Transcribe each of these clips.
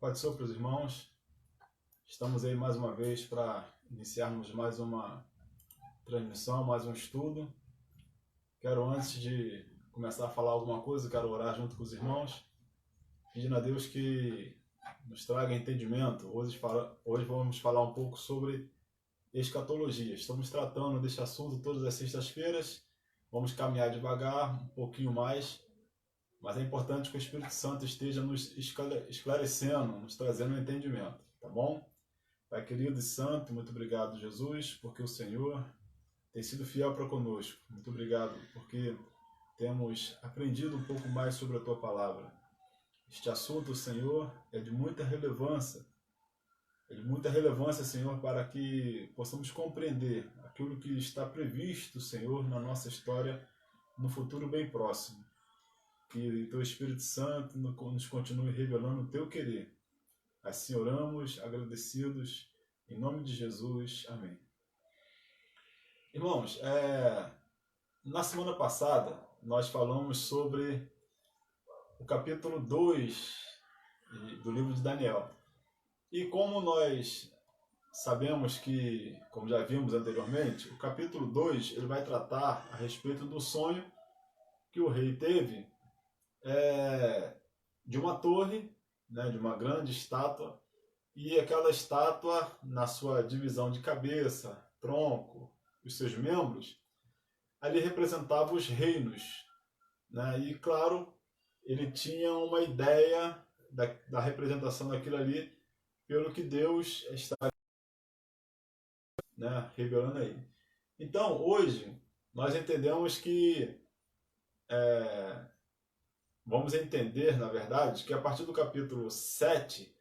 Pode ser para os irmãos. Estamos aí mais uma vez para iniciarmos mais uma transmissão, mais um estudo. Quero, antes de começar a falar alguma coisa, quero orar junto com os irmãos, pedindo a Deus que nos traga entendimento. Hoje vamos falar um pouco sobre escatologia. Estamos tratando deste assunto todas as sextas-feiras. Vamos caminhar devagar, um pouquinho mais, mas é importante que o Espírito Santo esteja nos esclarecendo, nos trazendo entendimento, tá bom? Pai querido e santo, muito obrigado, Jesus, porque o Senhor tem sido fiel para conosco. Muito obrigado, porque temos aprendido um pouco mais sobre a Tua Palavra. Este assunto, Senhor, é de muita relevância. É de muita relevância, Senhor, para que possamos compreender aquilo que está previsto, Senhor, na nossa história no futuro bem próximo. Que Teu Espírito Santo nos continue revelando o Teu querer. Assim oramos, agradecidos, em nome de Jesus. Amém. Irmãos, na semana passada nós falamos sobre o capítulo 2 do livro de Daniel. E como nós sabemos que, como já vimos anteriormente, o capítulo 2 ele vai tratar a respeito do sonho que o rei teve de uma torre, né, de uma grande estátua, e aquela estátua, na sua divisão de cabeça, tronco, os seus membros, ali representava os reinos, né? E claro, ele tinha uma ideia da representação daquilo ali, pelo que Deus está, né, revelando a ele. Então, hoje, nós entendemos que vamos entender, na verdade, que a partir do capítulo 7,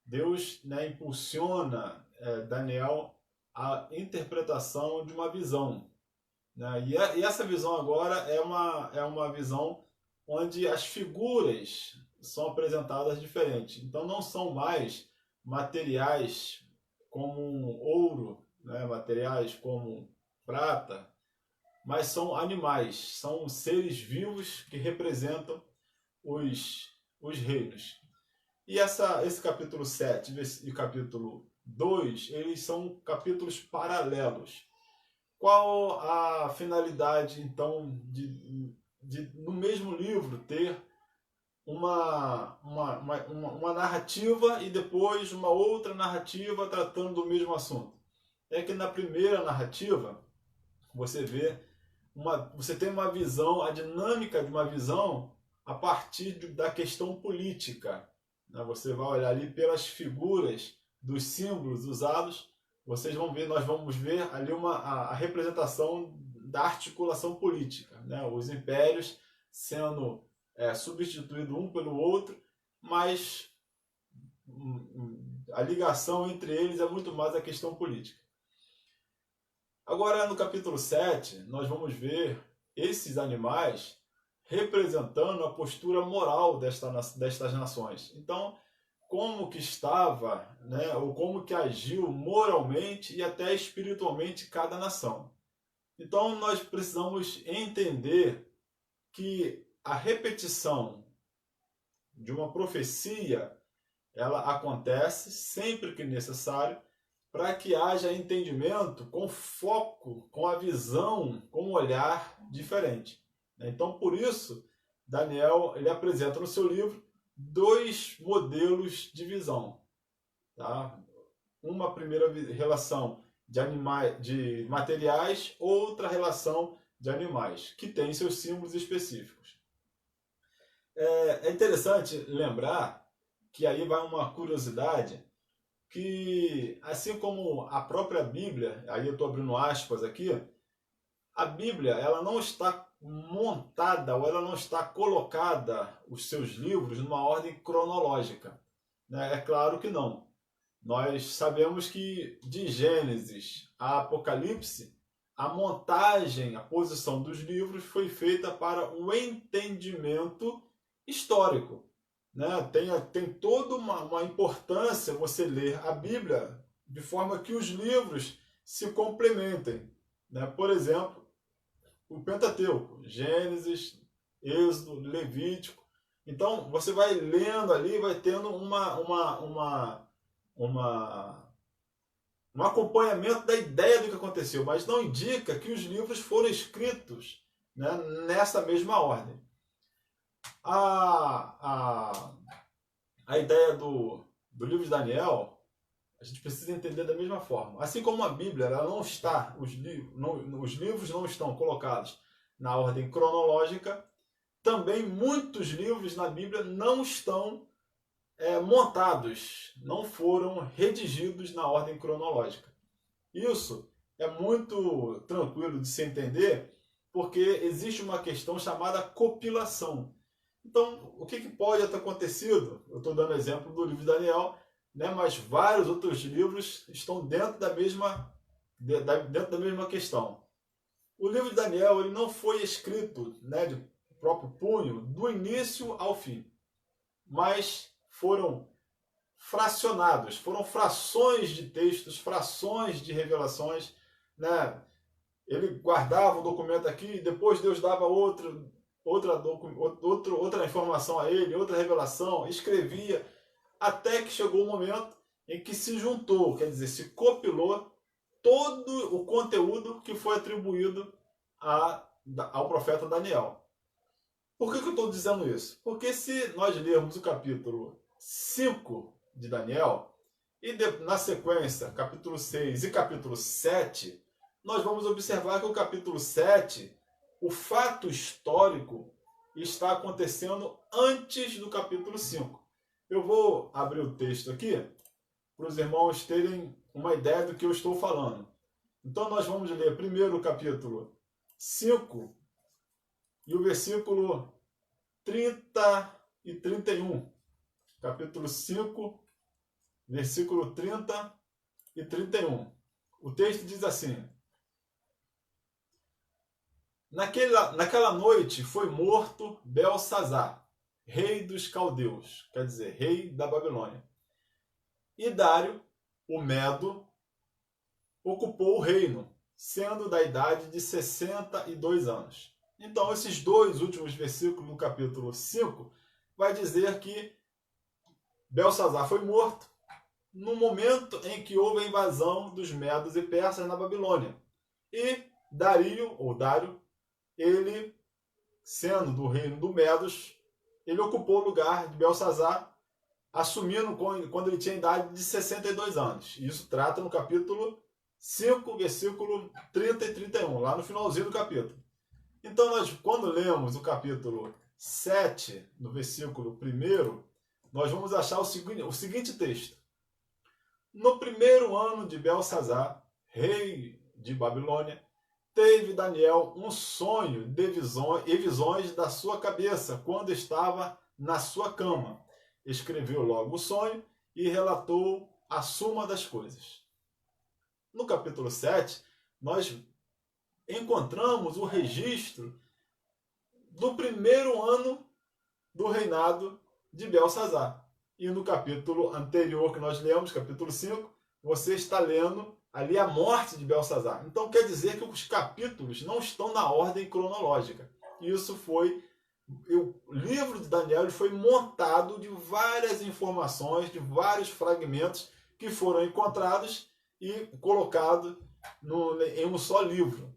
Deus, né, impulsiona Daniel a interpretação de uma visão, né? E essa visão agora é uma visão onde as figuras são apresentadas diferentes. Então não são mais materiais como ouro, né, materiais como prata, mas são animais, são seres vivos que representam os reinos. E esse capítulo 7 e o capítulo 2, eles são capítulos paralelos. Qual a finalidade, então, de no mesmo livro ter uma narrativa e depois uma outra narrativa tratando do mesmo assunto? É que na primeira narrativa, você tem uma visão, a dinâmica de uma visão a partir da questão política. Você vai olhar ali pelas figuras dos símbolos usados, nós vamos ver ali a representação da articulação política, né? Os impérios sendo substituídos um pelo outro, mas a ligação entre eles é muito mais a questão política. Agora, no capítulo 7, nós vamos ver esses animais representando a postura moral destas nações. Então, como que estava, né, ou como que agiu moralmente e até espiritualmente cada nação. Então, nós precisamos entender que a repetição de uma profecia, ela acontece sempre que necessário, para que haja entendimento com foco, com a visão, com um olhar diferente. Então, por isso, Daniel ele apresenta no seu livro dois modelos de visão. Tá? Uma primeira relação de materiais, outra relação de animais, que tem seus símbolos específicos. É interessante lembrar que aí vai uma curiosidade, que assim como a própria Bíblia, aí eu estou abrindo aspas aqui, a Bíblia ela não está montada ou ela não está colocada, os seus livros, numa ordem cronológica. É claro que não. Nós sabemos que de Gênesis a Apocalipse, a montagem, a posição dos livros foi feita para um entendimento histórico. Né? Tem toda uma importância você ler a Bíblia de forma que os livros se complementem. Né? Por exemplo, o Pentateuco, Gênesis, Êxodo, Levítico, Então, você vai lendo ali, vai tendo um acompanhamento da ideia do que aconteceu, mas não indica que os livros foram escritos, né, nessa mesma ordem. A, a ideia do livro de Daniel, a gente precisa entender da mesma forma. Assim como a Bíblia, ela não está, os livros não estão colocados na ordem cronológica, também muitos livros na Bíblia não estão montados, não foram redigidos na ordem cronológica. Isso é muito tranquilo de se entender, porque existe uma questão chamada compilação. Então, o que pode ter acontecido? Eu estou dando exemplo do livro de Daniel, né, mas vários outros livros estão dentro da mesma questão. O livro de Daniel ele não foi escrito, né, de próprio punho do início ao fim, mas foram fracionados, foram frações de textos, frações de revelações, né? Ele guardava um documento aqui, depois Deus dava outra informação a ele, outra revelação, escrevia, até que chegou o momento em que se juntou, quer dizer, se compilou todo o conteúdo que foi atribuído ao profeta Daniel. Por que eu estou dizendo isso? Porque se nós lermos o capítulo 5 de Daniel, e na sequência, capítulo 6 e capítulo 7, nós vamos observar que o capítulo 7, o fato histórico está acontecendo antes do capítulo 5. Eu vou abrir o texto aqui para os irmãos terem uma ideia do que eu estou falando. Então nós vamos ler primeiro o capítulo 5 e o versículo 30 e 31. Capítulo 5, versículo 30 e 31. O texto diz assim: Naquela noite foi morto Belsazar, rei dos caldeus, quer dizer, rei da Babilônia. E Dário, o Medo, ocupou o reino, sendo da idade de 62 anos. Então, esses dois últimos versículos do capítulo 5 vai dizer que Belsazar foi morto no momento em que houve a invasão dos medos e persas na Babilônia. E Dário, ele, sendo do reino do Medos, ele ocupou o lugar de Belsazar, assumindo quando ele tinha idade de 62 anos. Isso trata no capítulo 5, versículo 30 e 31, lá no finalzinho do capítulo. Então, nós, quando lemos o capítulo 7, no versículo 1, nós vamos achar o seguinte texto. No primeiro ano de Belsazar, rei de Babilônia, teve Daniel um sonho e visões da sua cabeça quando estava na sua cama. Escreveu logo o sonho e relatou a suma das coisas. No capítulo 7, nós encontramos o registro do primeiro ano do reinado de Belsazar. E no capítulo anterior que nós lemos, capítulo 5, você está lendo ali a morte de Belsazar. Então quer dizer que os capítulos não estão na ordem cronológica. Isso foi... O livro de Daniel foi montado de várias informações, de vários fragmentos que foram encontrados e colocados em um só livro.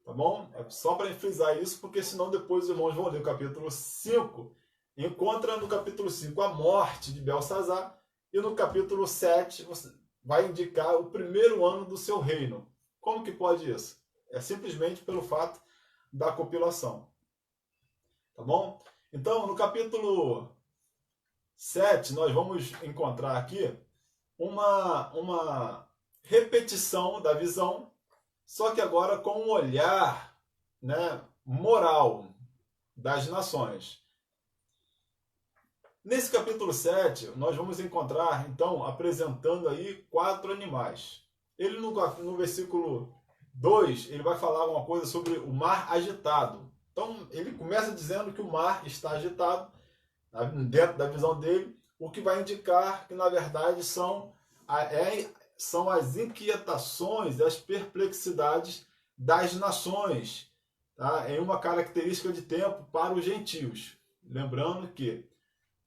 Tá bom? É só para frisar isso, porque senão depois os irmãos vão ler o capítulo 5. Encontra no capítulo 5 a morte de Belsazar, e no capítulo 7 você vai indicar o primeiro ano do seu reino. Como que pode isso? É simplesmente pelo fato da compilação. Tá bom? Então, no capítulo 7, nós vamos encontrar aqui uma repetição da visão, só que agora com um olhar, né, moral das nações. Nesse capítulo 7, nós vamos encontrar, então, apresentando aí 4 animais. Ele, no versículo 2, ele vai falar uma coisa sobre o mar agitado. Então, ele começa dizendo que o mar está agitado, dentro da visão dele, o que vai indicar que, na verdade, são as inquietações, as perplexidades das nações, tá? É uma característica de tempo para os gentios. Lembrando que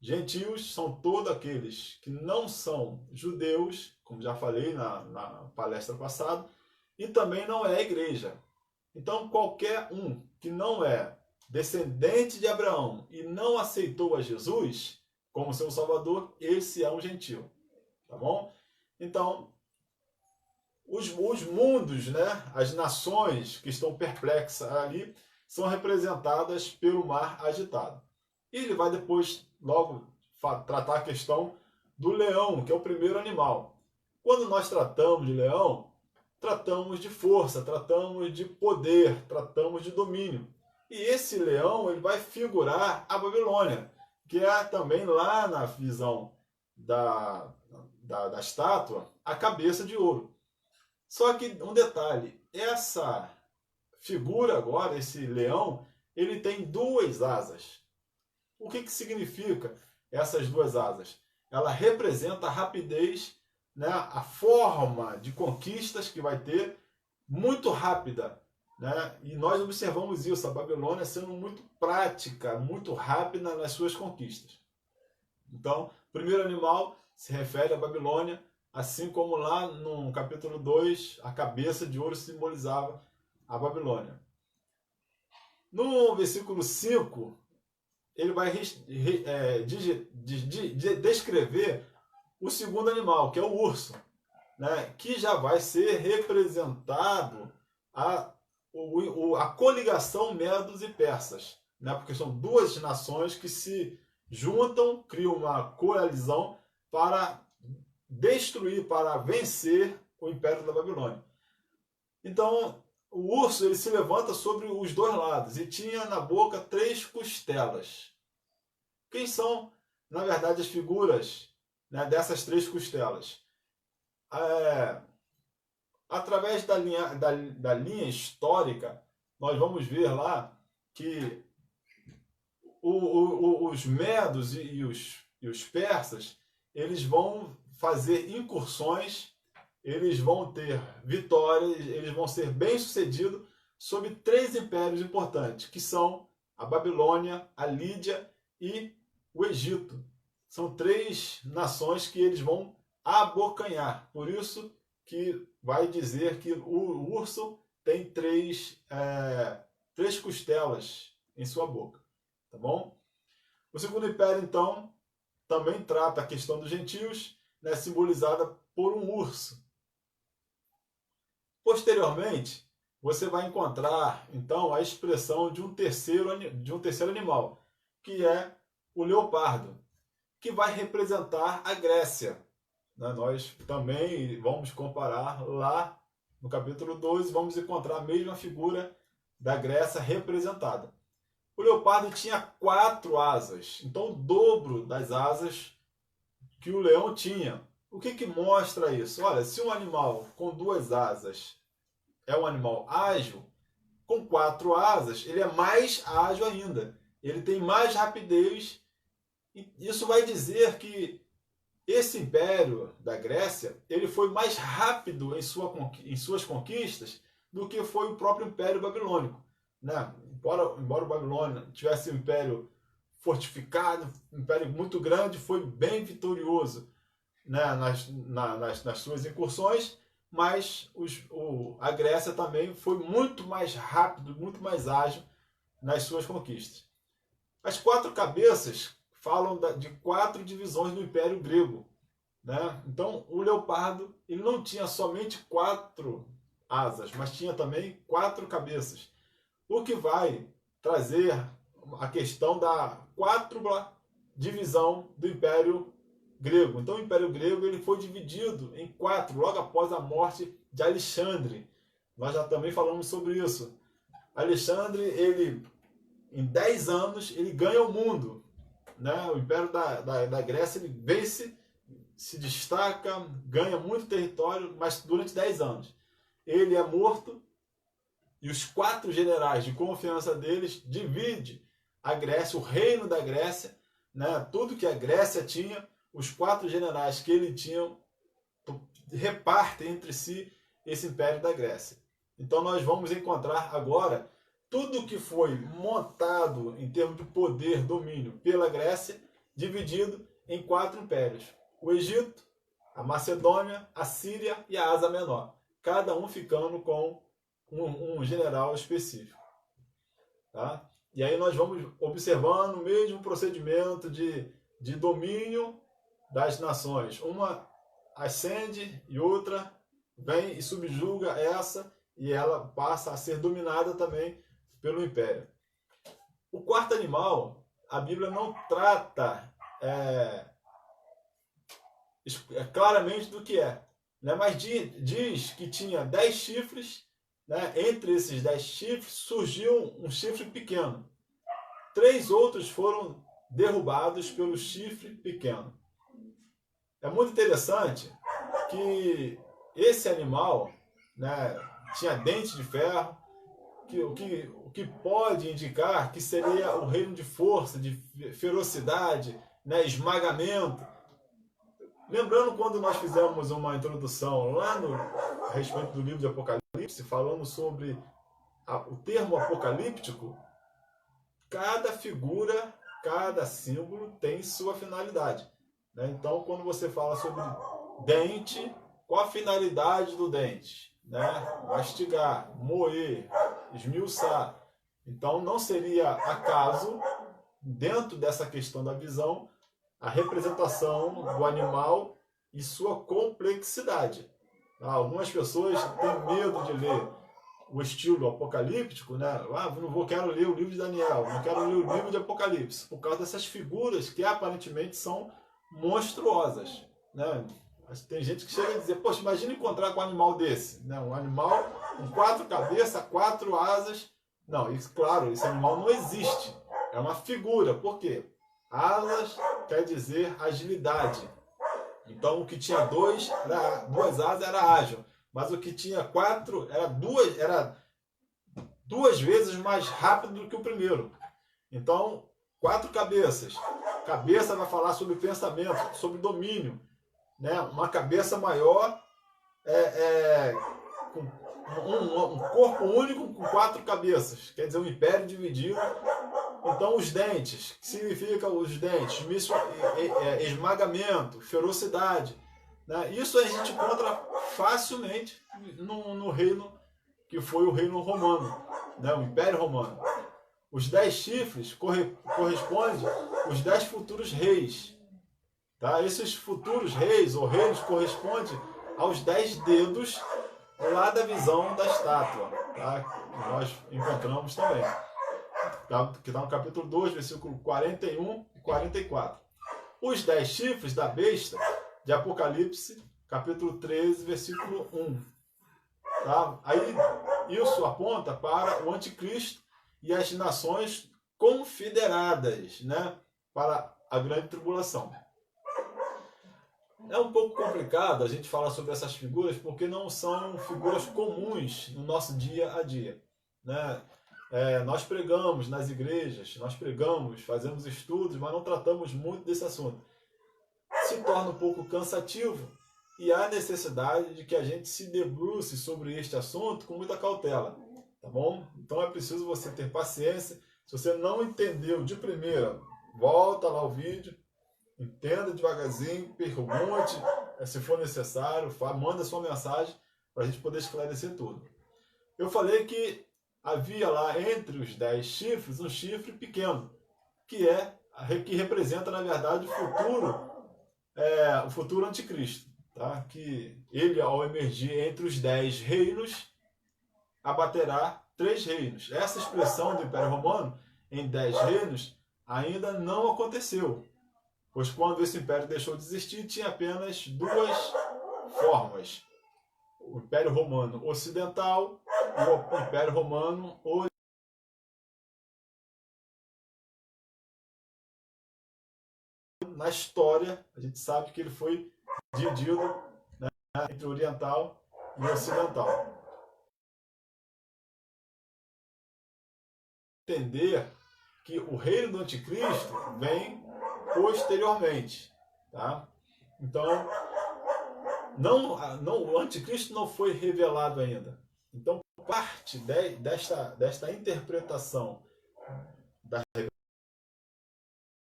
Gentios são todos aqueles que não são judeus, como já falei na palestra passada, e também não é a igreja. Então, qualquer um que não é descendente de Abraão e não aceitou a Jesus como seu Salvador, esse é um gentio. Tá bom? Então, os mundos, né, as nações que estão perplexas ali, são representadas pelo mar agitado. E ele vai depois, logo, tratar a questão do leão, que é o primeiro animal. Quando nós tratamos de leão, tratamos de força, tratamos de poder, tratamos de domínio. E esse leão ele vai figurar a Babilônia, que é também lá na visão da estátua, a cabeça de ouro. Só que um detalhe, essa figura agora, esse leão, ele tem duas asas. O que significa essas duas asas? Ela representa a rapidez, né, a forma de conquistas que vai ter, muito rápida. Né? E nós observamos isso, a Babilônia sendo muito prática, muito rápida nas suas conquistas. Então, o primeiro animal se refere à Babilônia, assim como lá no capítulo 2, a cabeça de ouro simbolizava a Babilônia. No versículo 5, ele vai descrever o segundo animal, que é o urso, né, que já vai ser representado a coligação medos e persas, né, porque são duas nações que se juntam, criam uma coalizão para destruir, para vencer o Império da Babilônia. Então, o urso ele se levanta sobre os dois lados e tinha na boca 3 costelas. Quem são, na verdade, as figuras, né, dessas 3 costelas? Através da linha histórica, nós vamos ver lá que os medos e os persas, eles vão fazer incursões, eles vão ter vitórias, eles vão ser bem-sucedidos sobre 3 impérios importantes, que são a Babilônia, a Lídia e o Egito. São 3 nações que eles vão abocanhar. Por isso que vai dizer que o urso tem 3 costelas em sua boca. Tá bom? O segundo império, então, também trata a questão dos gentios, né, simbolizada por um urso. Posteriormente, você vai encontrar, então, a expressão de um terceiro animal, que é o leopardo, que vai representar a Grécia. Nós também vamos comparar lá no capítulo 2, vamos encontrar a mesma figura da Grécia representada. O leopardo tinha 4 asas, então o dobro das asas que o leão tinha. O que mostra isso? Olha, se um animal com 2 asas é um animal ágil, com 4 asas ele é mais ágil ainda. Ele tem mais rapidez. E isso vai dizer que esse império da Grécia ele foi mais rápido em suas conquistas do que foi o próprio Império Babilônico. Né? Embora o Babilônia tivesse um império fortificado, um império muito grande, foi bem vitorioso, né, nas suas incursões, mas a Grécia também foi muito mais rápido, muito mais ágil nas suas conquistas. As 4 cabeças falam de 4 divisões do Império Grego. Né? Então, o leopardo ele não tinha somente 4 asas, mas tinha também 4 cabeças. O que vai trazer a questão da 4ª divisão do Império Grego. Então, o Império Grego ele foi dividido em 4, logo após a morte de Alexandre. Nós já também falamos sobre isso. Alexandre, ele, em 10 anos, ele ganha o mundo. Né? O Império da Grécia ele vence, se destaca, ganha muito território, mas durante 10 anos. Ele é morto e os 4 generais de confiança deles dividem a Grécia, o reino da Grécia, né? Tudo que a Grécia tinha, os 4 generais que ele tinha repartem entre si esse Império da Grécia. Então nós vamos encontrar agora tudo que foi montado em termos de poder, domínio pela Grécia, dividido em 4 impérios: o Egito, a Macedônia, a Síria e a Ásia Menor, cada um ficando com um general específico. Tá? E aí nós vamos observando o mesmo procedimento de domínio das nações. Uma ascende e outra vem e subjuga essa, e ela passa a ser dominada também pelo império. O quarto animal, a Bíblia não trata claramente do que é, né? Mas diz que tinha 10 chifres, né? Entre esses 10 chifres surgiu um chifre pequeno. 3 outros foram derrubados pelo chifre pequeno. É muito interessante que esse animal, né, tinha dente de ferro, o que pode indicar que seria o reino de força, de ferocidade, né, esmagamento. Lembrando quando nós fizemos uma introdução lá a respeito do livro de Apocalipse, falando sobre o termo apocalíptico, cada figura, cada símbolo tem sua finalidade. Né? Então, quando você fala sobre dente, qual a finalidade do dente? Né? Mastigar, moer, esmiuçar. Então, não seria acaso, dentro dessa questão da visão, a representação do animal e sua complexidade. Algumas pessoas têm medo de ler o estilo apocalíptico, né? Quero ler o livro de Daniel, não quero ler o livro de Apocalipse, por causa dessas figuras que aparentemente são monstruosas, né? Tem gente que chega a dizer, poxa, imagina encontrar com um animal desse, né? Um animal com 4 cabeças, 4 asas. Não, isso, claro, esse animal não existe. É uma figura. Por quê? Asas quer dizer agilidade. Então, o que tinha 2 asas era ágil. Mas o que tinha 4 era duas vezes mais rápido do que o primeiro. Então, 4 cabeças. Cabeça vai falar sobre pensamento, sobre domínio. Né? Uma cabeça maior com um corpo único com 4 cabeças. Quer dizer, um império dividido. Então, os dentes, que significa os dentes? Esmagamento, ferocidade. Né? Isso a gente encontra facilmente no reino que foi o reino romano, né? O Império Romano. Os 10 chifres correspondem aos 10 futuros reis. Tá? Esses futuros reis ou reinos correspondem aos 10 dedos lá da visão da estátua, tá? Que nós encontramos também. Que está no capítulo 2, versículo 41 e 44. Os 10 chifres da besta, de Apocalipse, capítulo 13, versículo 1. Tá? Aí isso aponta para o anticristo e as nações confederadas, né? Para a grande tribulação. É um pouco complicado a gente falar sobre essas figuras porque não são figuras comuns no nosso dia a dia, né? Nós pregamos nas igrejas, nós pregamos, fazemos estudos, mas não tratamos muito desse assunto. Se torna um pouco cansativo e há necessidade de que a gente se debruce sobre este assunto com muita cautela, tá bom? Então é preciso você ter paciência. Se você não entendeu de primeira, volta lá o vídeo, entenda devagarzinho, pergunte, se for necessário, manda sua mensagem para a gente poder esclarecer tudo. Eu falei que havia lá entre os 10 chifres um chifre pequeno, que representa, na verdade, o futuro anticristo. Tá? Que ele, ao emergir entre os 10 reinos, abaterá 3 reinos. Essa expressão do Império Romano, em 10 reinos, ainda não aconteceu. Pois quando esse império deixou de existir, tinha apenas 2 formas. O Império Romano Ocidental e o Império Romano Oriental. Na história, a gente sabe que ele foi dividido, né, entre oriental e ocidental. Entender que o reino do anticristo vem posteriormente. Tá? Então, o anticristo não foi revelado ainda. Então, parte desta interpretação da revelação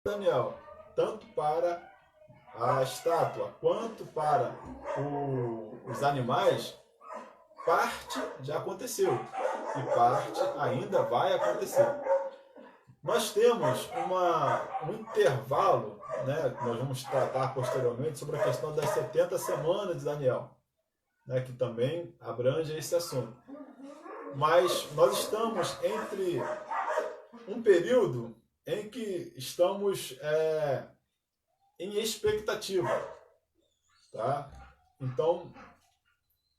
de Daniel tanto para a estátua quanto para os animais, parte já aconteceu e parte ainda vai acontecer. Nós temos um intervalo, né, que nós vamos tratar posteriormente sobre a questão das 70 semanas de Daniel, né, que também abrange esse assunto. Mas nós estamos entre um período em que estamos em expectativa, tá? Então,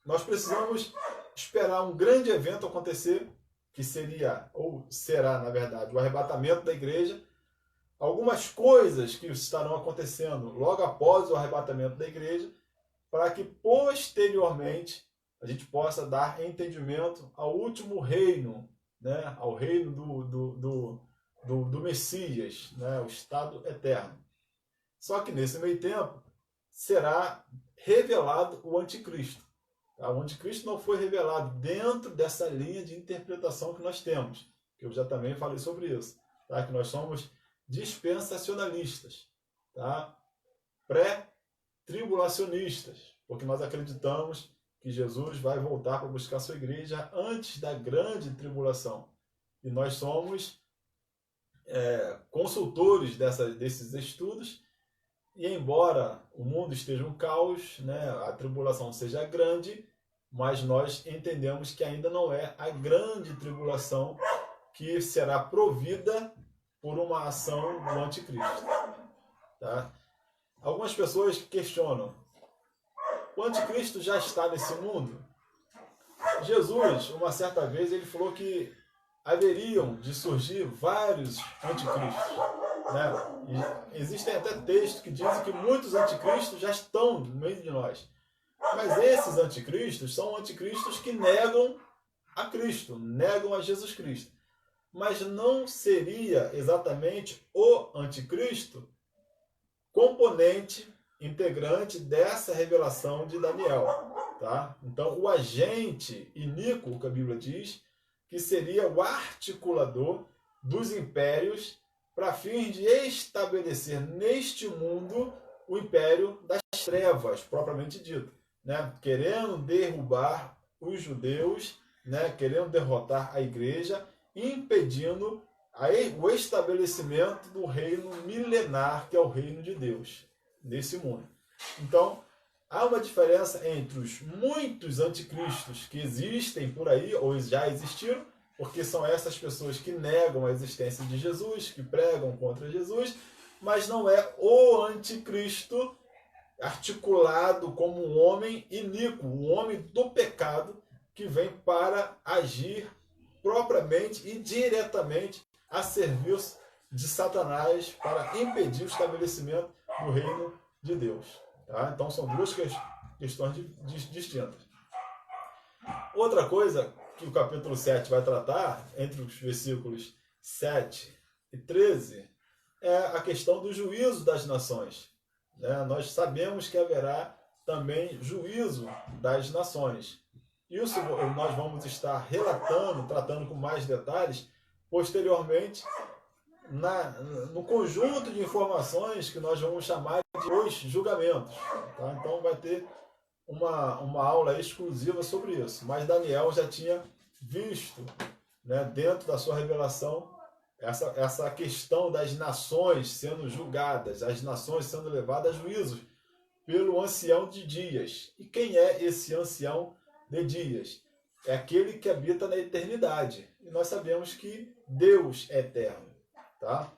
nós precisamos esperar um grande evento acontecer, que seria, ou será, na verdade, o arrebatamento da igreja. Algumas coisas que estarão acontecendo logo após o arrebatamento da igreja, para que posteriormente a gente possa dar entendimento ao último reino, né? Ao reino do Messias, né? O estado eterno. Só que nesse meio tempo será revelado o anticristo. Tá? O anticristo não foi revelado dentro dessa linha de interpretação que nós temos, que eu já também falei sobre isso, tá? Que nós somos dispensacionalistas, tá? Pré-tribulacionistas, porque nós acreditamos que Jesus vai voltar para buscar sua igreja antes da grande tribulação. E nós somos consultores desses estudos, e embora o mundo esteja um caos, né, a tribulação seja grande, mas nós entendemos que ainda não é a grande tribulação que será provida por uma ação do anticristo. Tá? Algumas pessoas questionam: o anticristo já está nesse mundo? Jesus, uma certa vez, ele falou que haveriam de surgir vários anticristos, né? E existem até textos que dizem que muitos anticristos já estão no meio de nós. Mas esses anticristos são anticristos que negam a Cristo, negam a Jesus Cristo. Mas não seria exatamente o anticristo componente, integrante dessa revelação de Daniel. Tá? Então, o agente iníquo, que a Bíblia diz, que seria o articulador dos impérios para fim de estabelecer neste mundo o império das trevas, propriamente dito, né? Querendo derrubar os judeus, né? Querendo derrotar a igreja, impedindo o estabelecimento do reino milenar, que é o reino de Deus, nesse mundo. Então, há uma diferença entre os muitos anticristos que existem por aí, ou já existiram, porque são essas pessoas que negam a existência de Jesus, que pregam contra Jesus, mas não é o anticristo articulado como um homem iníquo, um homem do pecado, que vem para agir propriamente e diretamente a serviço de Satanás para impedir o estabelecimento do reino de Deus. Tá? Então são duas questões distintas. Outra coisa que o capítulo 7 vai tratar, entre os versículos 7 e 13, é a questão do juízo das nações. Né? Nós sabemos que haverá também juízo das nações. Isso nós vamos estar relatando, tratando com mais detalhes, posteriormente, no conjunto de informações que nós vamos chamar de os julgamentos. Tá? Então vai ter uma aula exclusiva sobre isso. Mas Daniel já tinha visto, né, dentro da sua revelação, essa questão das nações sendo julgadas, as nações sendo levadas a juízo pelo ancião de dias. E quem é esse ancião de dias? É aquele que habita na eternidade. E nós sabemos que Deus é eterno. Tá?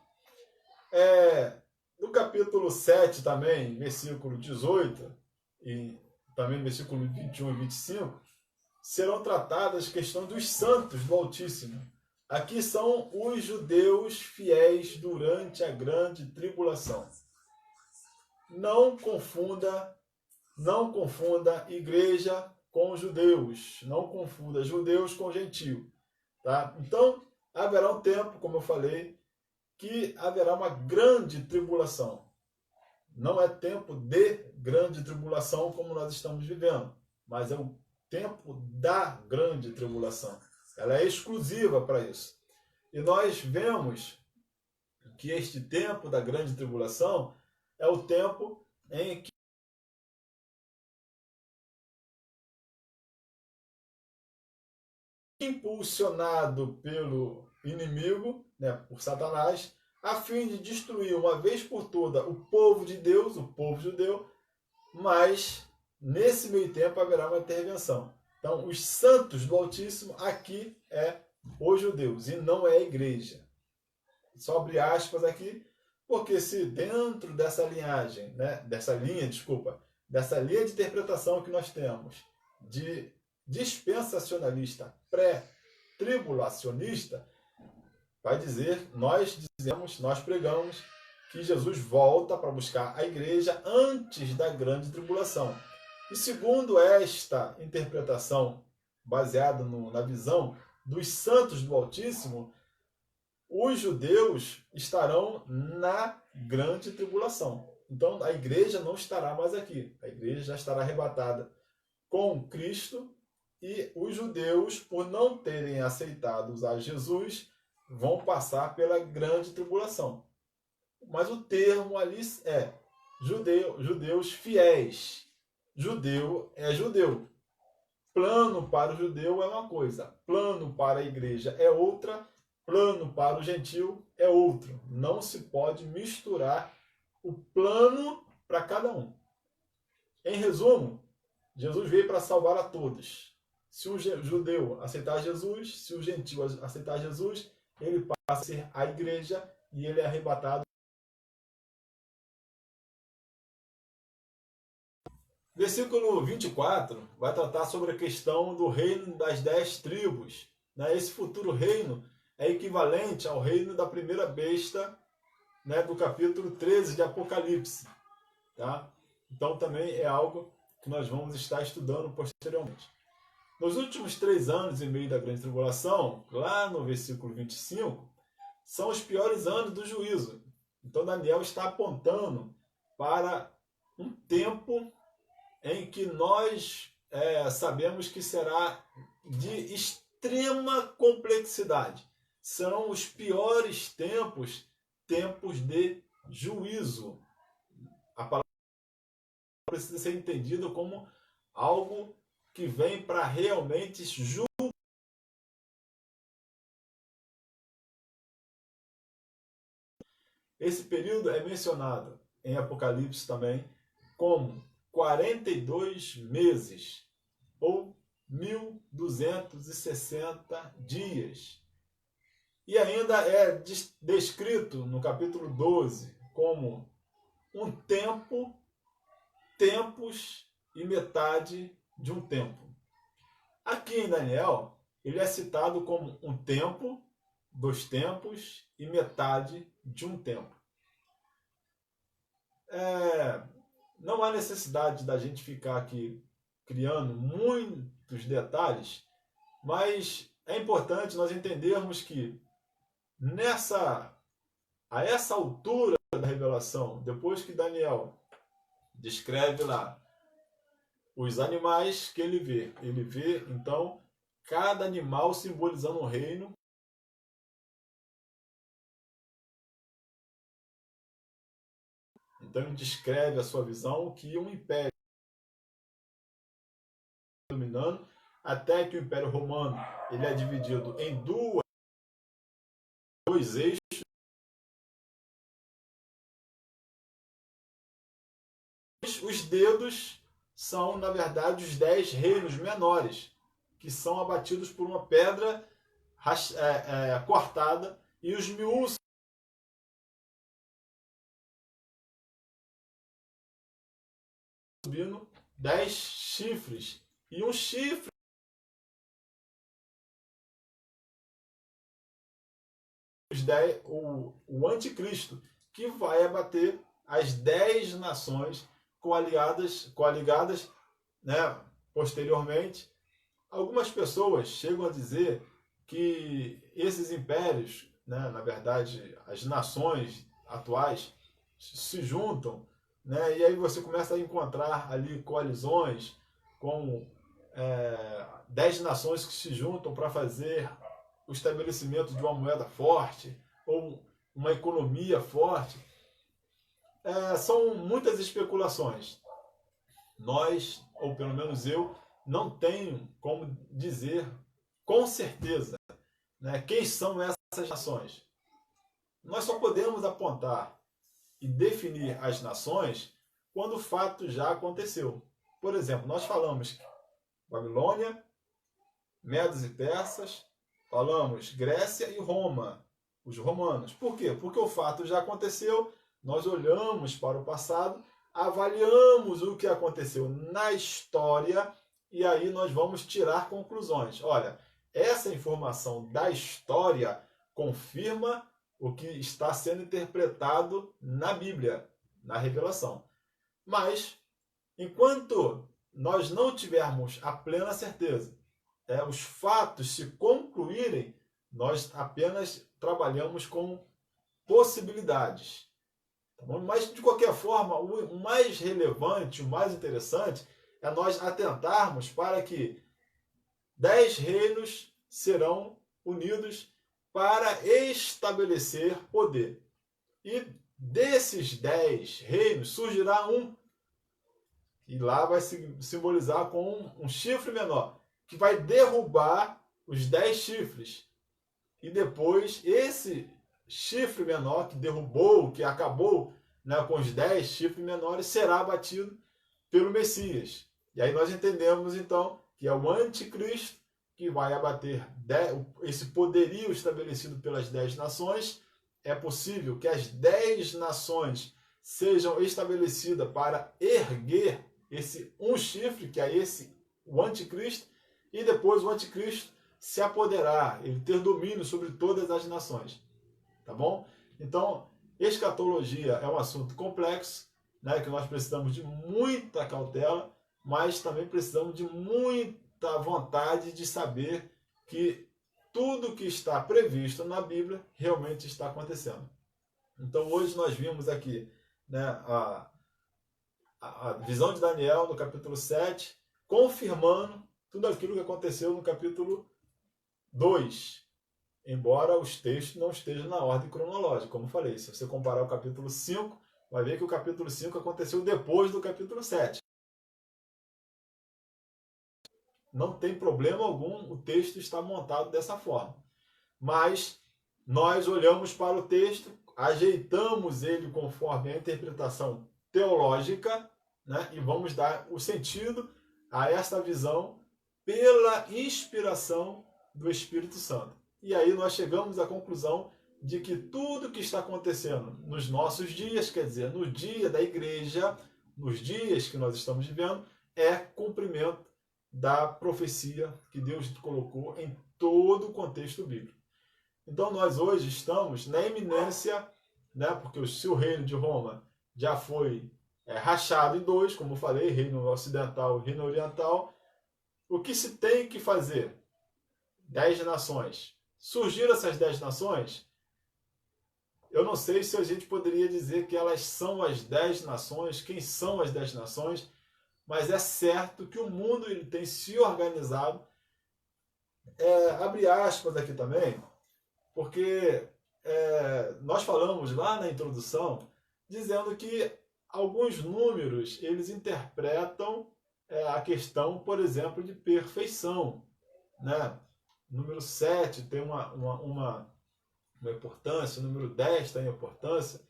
No capítulo 7 também, versículo 18, e também no versículo 21 e 25, serão tratadas as questões dos santos do Altíssimo. Aqui são os judeus fiéis durante a grande tribulação. Não confunda igreja com judeus. Não confunda judeus com gentio. Tá? Então, haverá um tempo, como eu falei, que haverá uma grande tribulação. Não é tempo de grande tribulação como nós estamos vivendo, mas é o tempo da grande tribulação. Ela é exclusiva para isso. E nós vemos que este tempo da grande tribulação é o tempo em que, impulsionado pelo inimigo, né, por Satanás, a fim de destruir uma vez por toda o povo de Deus, o povo judeu, mas nesse meio tempo haverá uma intervenção. Então, os santos do Altíssimo aqui é os judeus e não é a igreja. Só abrir aspas aqui, porque se dentro dessa linhagem, né, dessa linha de interpretação que nós temos de dispensacionalista, pré-tribulacionista, vai dizer, nós pregamos que Jesus volta para buscar a igreja antes da grande tribulação. E segundo esta interpretação, baseada na visão dos santos do Altíssimo, os judeus estarão na grande tribulação. Então a igreja não estará mais aqui. A igreja já estará arrebatada com Cristo e os judeus, por não terem aceitado usar Jesus, vão passar pela grande tribulação. Mas o termo ali é judeus fiéis. Judeu é judeu. Plano para o judeu é uma coisa, plano para a igreja é outra, plano para o gentil é outro. Não se pode misturar o plano para cada um. Em resumo, Jesus veio para salvar a todos. Se o judeu aceitar Jesus, se o gentil aceitar Jesus, ele passa a ser a igreja e ele é arrebatado. Versículo 24 vai tratar sobre a questão do reino das 10 tribos. Esse futuro reino é equivalente ao reino da primeira besta, do capítulo 13 de Apocalipse. Tá? Então também é algo que nós vamos estar estudando posteriormente. Nos últimos 3 anos e meio da grande tribulação, lá no versículo 25, são os piores anos do juízo. Então Daniel está apontando para um tempo em que nós sabemos que será de extrema complexidade. Serão os piores tempos de juízo. A palavra precisa ser entendida como algo que vem para realmente julgar. Esse período é mencionado em Apocalipse também como 42 meses, ou 1260 dias. E ainda é descrito no capítulo 12 como um tempo, tempos e metade de um tempo. Aqui em Daniel, ele é citado como um tempo, 2 tempos e metade de um tempo. Não há necessidade da gente ficar aqui criando muitos detalhes, mas é importante nós entendermos que a essa altura da revelação, depois que Daniel descreve lá os animais que ele vê então cada animal simbolizando um reino. Então ele descreve a sua visão que um império dominando, até que o Império Romano ele é dividido em dois eixos. Os dedos são, na verdade, os 10 reinos menores, que são abatidos por uma pedra cortada, e os miúdos subindo 10 chifres. E um chifre o anticristo, que vai abater as 10 nações coaligadas, posteriormente. Algumas pessoas chegam a dizer que esses impérios, na verdade, as nações atuais, se juntam, e aí você começa a encontrar ali coalizões com 10 nações que se juntam para fazer o estabelecimento de uma moeda forte, ou uma economia forte. São muitas especulações. Nós, ou pelo menos eu, não tenho como dizer com certeza, né, quem são essas nações. Nós só podemos apontar e definir as nações quando o fato já aconteceu. Por exemplo, nós falamos Babilônia, Medos e Persas, falamos Grécia e Roma, os romanos. Por quê? Porque o fato já aconteceu, nós olhamos para o passado, avaliamos o que aconteceu na história e aí nós vamos tirar conclusões. Olha, essa informação da história confirma o que está sendo interpretado na Bíblia, na revelação. Mas, enquanto nós não tivermos a plena certeza, os fatos se concluírem, nós apenas trabalhamos com possibilidades. Tá bom? Mas, de qualquer forma, o mais relevante, o mais interessante, é nós atentarmos para que 10 reinos serão unidos para estabelecer poder. E desses 10 reinos surgirá um, e lá vai se simbolizar com um chifre menor, que vai derrubar os 10 chifres. E depois, esse chifre menor que derrubou, que acabou, né, com os 10 chifres menores, será abatido pelo Messias. E aí nós entendemos, então, que é o anticristo que vai abater esse poderio estabelecido pelas 10 nações. É possível que as 10 nações sejam estabelecidas para erguer esse um chifre, que é o anticristo, e depois o anticristo se apoderar, ele ter domínio sobre todas as nações. Tá bom? Então, escatologia é um assunto complexo, né, que nós precisamos de muita cautela, mas também precisamos de muita vontade de saber que tudo que está previsto na Bíblia realmente está acontecendo. Então, hoje nós vimos aqui, né, a visão de Daniel no capítulo 7, confirmando tudo aquilo que aconteceu no capítulo 2. Embora os textos não estejam na ordem cronológica, como falei. Se você comparar o capítulo 5, vai ver que o capítulo 5 aconteceu depois do capítulo 7. Não tem problema algum o texto estar montado dessa forma. Mas nós olhamos para o texto, ajeitamos ele conforme a interpretação teológica, né, e vamos dar o sentido a esta visão pela inspiração do Espírito Santo. E aí nós chegamos à conclusão de que tudo que está acontecendo nos nossos dias, quer dizer, no dia da igreja, nos dias que nós estamos vivendo, é cumprimento da profecia que Deus colocou em todo o contexto bíblico. Então nós hoje estamos na iminência, né, porque se o reino de Roma já foi rachado em dois, como eu falei, reino ocidental e reino oriental, o que se tem que fazer? 10 nações. Surgiram essas 10 nações? Eu não sei se a gente poderia dizer que elas são as 10 nações, quem são as 10 nações, mas é certo que o mundo ele tem se organizado. Abre aspas aqui também, porque nós falamos lá na introdução, dizendo que alguns números eles interpretam a questão, por exemplo, de perfeição, né? Número 7 tem uma importância, o número 10 tem importância.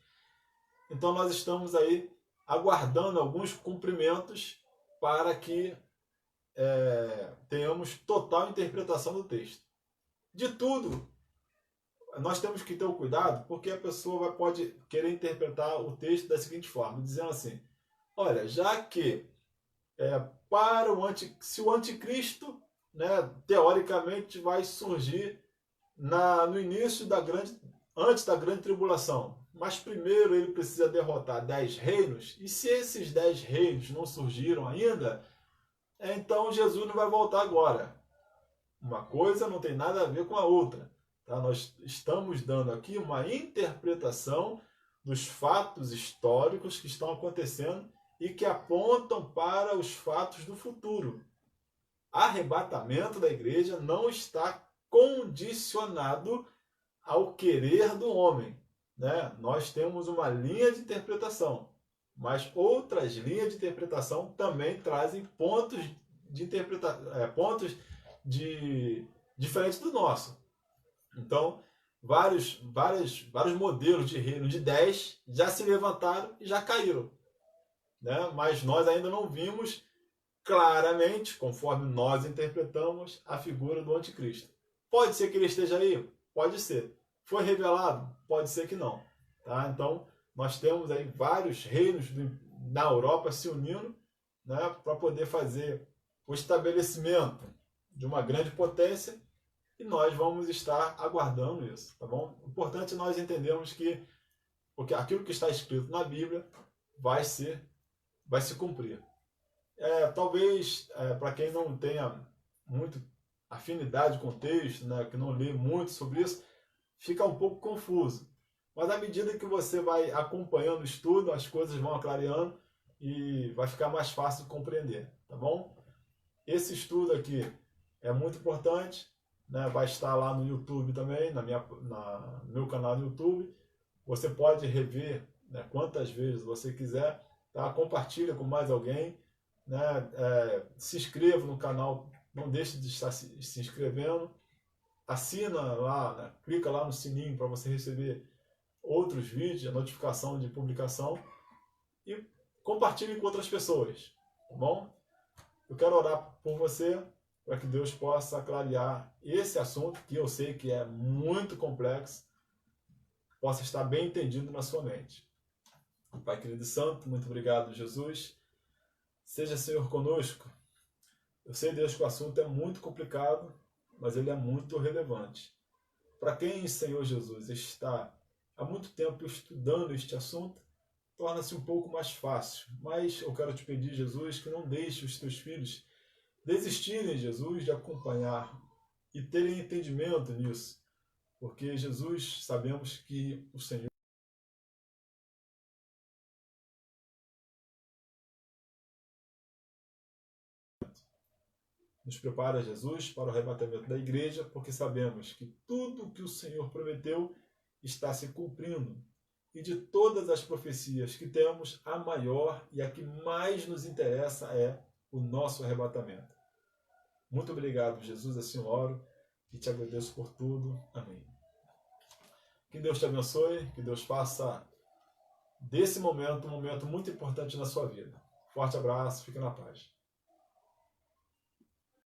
Então nós estamos aí aguardando alguns cumprimentos para que tenhamos total interpretação do texto. De tudo, nós temos que ter o cuidado, porque a pessoa pode querer interpretar o texto da seguinte forma, dizendo assim, olha, já que se o anticristo, né, teoricamente vai surgir no início antes da grande tribulação, mas primeiro ele precisa derrotar 10 reinos, e se esses 10 reinos não surgiram ainda, então Jesus não vai voltar agora. Uma coisa não tem nada a ver com a outra. Tá? Nós estamos dando aqui uma interpretação dos fatos históricos que estão acontecendo e que apontam para os fatos do futuro. Arrebatamento da igreja não está condicionado ao querer do homem. né, nós temos uma linha de interpretação, mas outras linhas de interpretação também trazem pontos de pontos de diferentes do nosso. Então, vários modelos de reino de 10 já se levantaram e já caíram, né? Mas nós ainda não vimos claramente, conforme nós interpretamos, a figura do anticristo. Pode ser que ele esteja aí? Pode ser. Foi revelado? Pode ser que não. Tá? Então, nós temos aí vários reinos na Europa se unindo, né, para poder fazer o estabelecimento de uma grande potência, e nós vamos estar aguardando isso, tá bom? O importante é nós entendermos que porque aquilo que está escrito na Bíblia vai se cumprir. Talvez para quem não tenha muito afinidade com o texto, né, que não lê muito sobre isso, fica um pouco confuso. Mas à medida que você vai acompanhando o estudo, as coisas vão clareando e vai ficar mais fácil de compreender, tá bom? Esse estudo aqui é muito importante, né? Vai estar lá no YouTube também, no meu canal no YouTube. Você pode rever, né, quantas vezes você quiser, tá? Compartilha com mais alguém, né? Se inscreva no canal, não deixe de estar se inscrevendo. Assina lá, né? Clica lá no sininho para você receber outros vídeos, a notificação de publicação, e compartilhe com outras pessoas, tá bom? Eu quero orar por você para que Deus possa clarear esse assunto, que eu sei que é muito complexo, possa estar bem entendido na sua mente. Pai querido e santo, muito obrigado, Jesus. Seja, Senhor, conosco. Eu sei, Deus, que o assunto é muito complicado, mas ele é muito relevante. Para quem, Senhor Jesus, está há muito tempo estudando este assunto, torna-se um pouco mais fácil. Mas eu quero te pedir, Jesus, que não deixe os teus filhos desistirem, Jesus, de acompanhar e terem entendimento nisso. Porque, Jesus, sabemos que o Senhor nos prepara, Jesus, para o arrebatamento da igreja, porque sabemos que tudo o que o Senhor prometeu está se cumprindo. E de todas as profecias que temos, a maior e a que mais nos interessa é o nosso arrebatamento. Muito obrigado, Jesus, assim eu oro e te agradeço por tudo. Amém. Que Deus te abençoe, que Deus faça desse momento um momento muito importante na sua vida. Forte abraço, fique na paz.